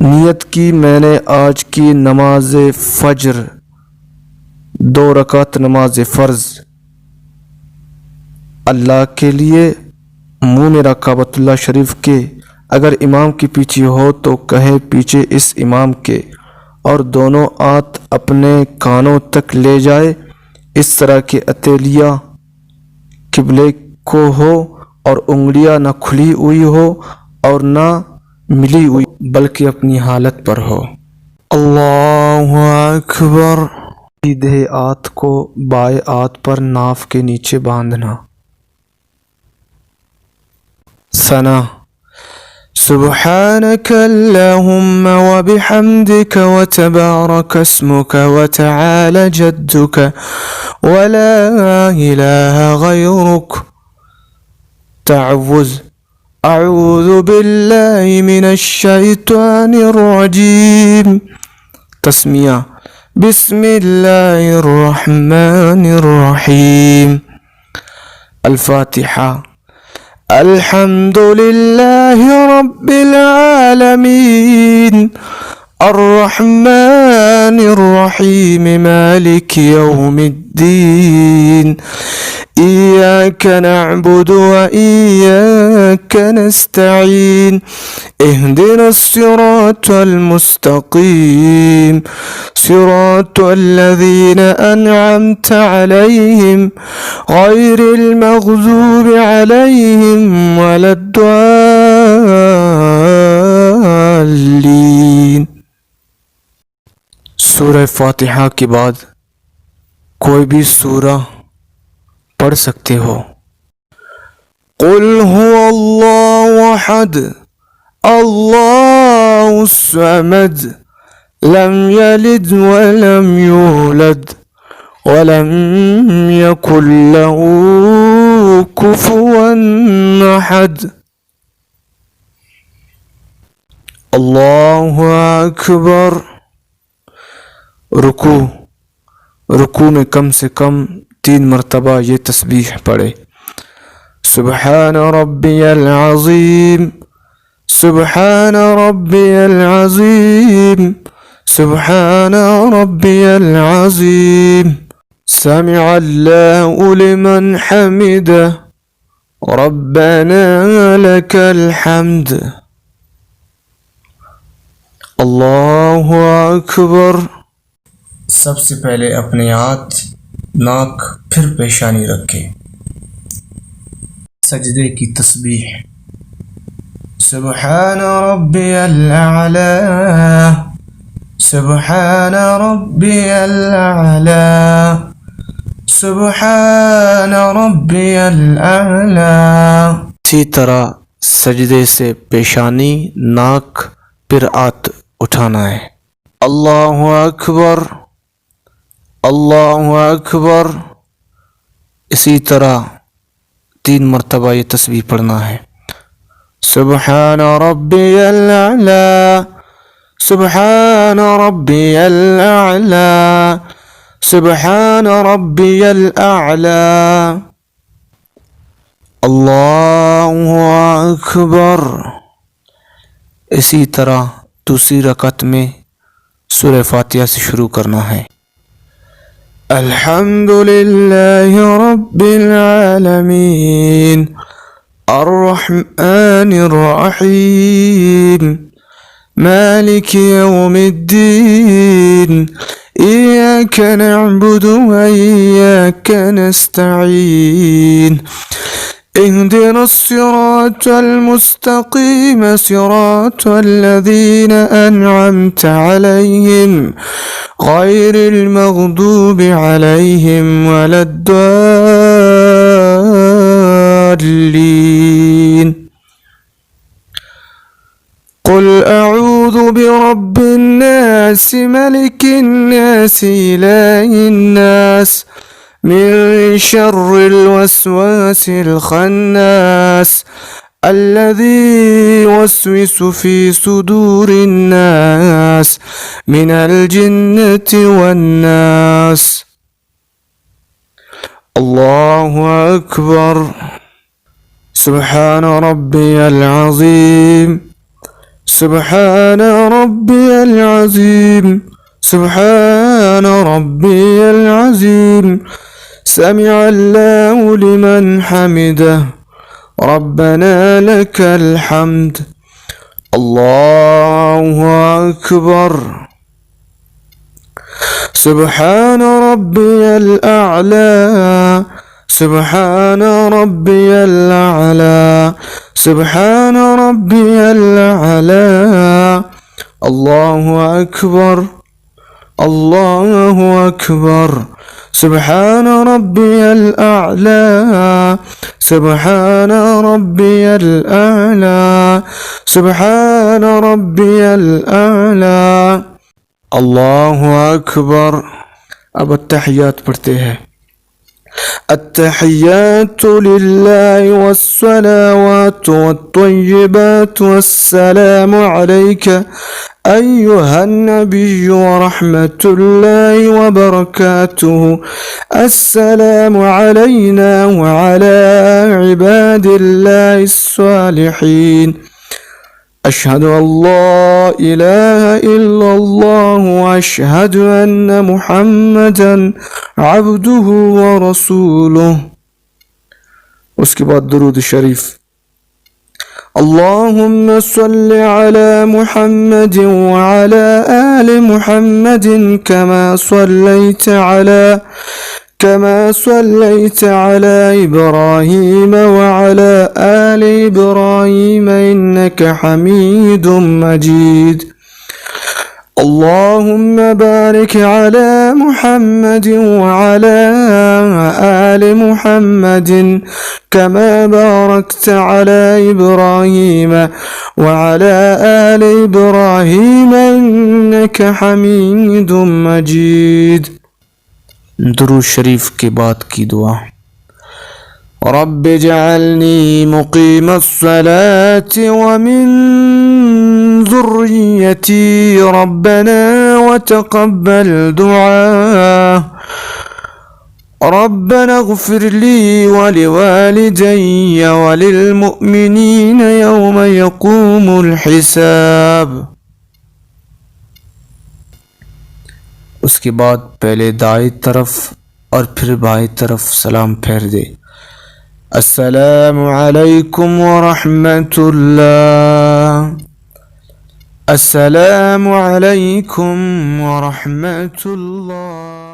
नियत की मैंने आज की नमाज फ़ज्र 2 रकात नमाज फ़र्ज़ अल्लाह के लिए मुँह मेरा काबतुल्लाह शरीफ के। अगर इमाम के पीछे हो तो कहे पीछे इस इमाम के, और दोनों हाथ अपने कानों तक ले जाए। इस तरह के अतेलिया किबले को हो और उंगलियां न खुली हुई हो और न मिली हुई, बल्कि अपनी हालत पर हो। अल्लाहु अकबर। सीधे हाथ को बाएं हाथ पर नाफ के नीचे बांधना। सना सुब्हानक अल्लाहुम्मा व बिहम्दिक व तबारक अस्मुक व तआला जद्दुक व ला इलाहा गैरुक। तअव्वुज़ अऊज़ु बिल्लाहि मिनश शैतानिर रजीम। तस्मिया बिस्मिल्लाहिर रहमानिर रहीम। अल-फातिहा। अल्हम्दुलिल्लाहि रब्बिल आलमीन अर्रहमानिर रहीम मालिकि यौमिद्दीन। इय्याक नअबुदु व इय्याक नस्तईन। इहदिनस सिरातल मुस्तकीम सिरातल लज़ीना अनअमत अलैहिम गैरिल मग़ज़ूबि अलैहिम वलद्दाल्लीन। सूरह फातिहा के बाद कोई भी सूरा पढ़ सकते हो। कुल हुवल्लाहु अहद अल्लाहुस समद लम यलिद व लम यूलद व लम यकुल लहू कुफुवन अहद। अल्लाहु अकबर। रुकू में कम से कम 3 मरतबा ये तस्बीह पढ़े। सुब्हान रब्बियल अज़ीम सुब्हान रब्बियल अज़ीम सुब्हान रब्बियल अज़ीम। समिअल्लाहु लिमन हमिदह रब्बना लकल हम्द। अल्लाहु अकबर। सबसे पहले अपने हाथ, नाक, फिर पेशानी रखें। सजदे की तस्बीह। सुब्हान रब्बियल अला सुब्हान रब्बियल अला सुब्हान रब्बियल अला। इसी तरह सजदे से पेशानी, नाक, फिर हाथ उठाना है। अल्लाहु अकबर अल्लाहु अकबर। इसी तरह 3 मरतबा ये तस्बीह पढ़ना है। सुब्हान रब्बियल अला सुब्हान रब्बियल अला सुब्हान रब्बियल अला। अल्लाहु अकबर। इसी तरह दूसरी रकअत में सूरह फातिहा से शुरू करना है। अल्हम्दुलिल्लाहि रब्बिल आलमीन अर्रहमानिर रहीम मालिकि यौमिद्दीन। इय्याक नअबुदु व इय्याक नस्तईन। इहदिनस सिरातल मुस्तकीम सिरातल लज़ीना अनअमत अलैहिम गैरिल मग़ज़ूबि अलैहिम वलद्दाल्लीन। कुल अऊज़ु बिरब्बिन नास मलिकिन नास इलाहिन नास मिन शर्रिल वस्वासिल खन्नास الذي يوسوس في صدور الناس من الجنة والناس. الله أكبر. سبحان ربي العظيم سبحان ربي العظيم سبحان ربي العظيم سمع الله لمن حمده ربنا لك الحمد الله أكبر سبحان ربي الأعلى سبحان ربي الأعلى سبحان ربي الأعلى الله أكبر الله أكبر سبحان ربي الأعلى سبحان ربي الأعلى سبحان ربي الأعلى الله أكبر. अब अत्तहियात पढ़ते हैं. التحيات لله والصلوات والطيبات والسلام عليك أيها النبي ورحمة الله وبركاته السلام علينا وعلى عباد الله الصالحين أشهد أن لا إله إلا الله وأشهد أن محمدا عبده ورسوله. उसके बाद दुरूद शरीफ. اللهم صل على محمد وعلى آل محمد كما صليت على إبراهيم وعلى آل إبراهيم إنك حميد مجيد. اللهم بارك على محمد وعلى آل محمد كما باركت على إبراهيم وعلى آل إبراهيم إنك حميد مجيد. दुरूद शरीफ के बाद की दुआ. रब्ब जअलनी मुकीम الصلاة ومن ذريتي ربنا وتقبل دعاء ربنا اغفر لي ولوالدي وللمؤمنين يوم يقوم الحساب. उसके बाद पहले दाएं तरफ और फिर बाएं तरफ सलाम फेर दे. अस्सलामु अलैकुम व रहमतुल्लाह. अस्सलामु अलैकुम व रहमतुल्लाह.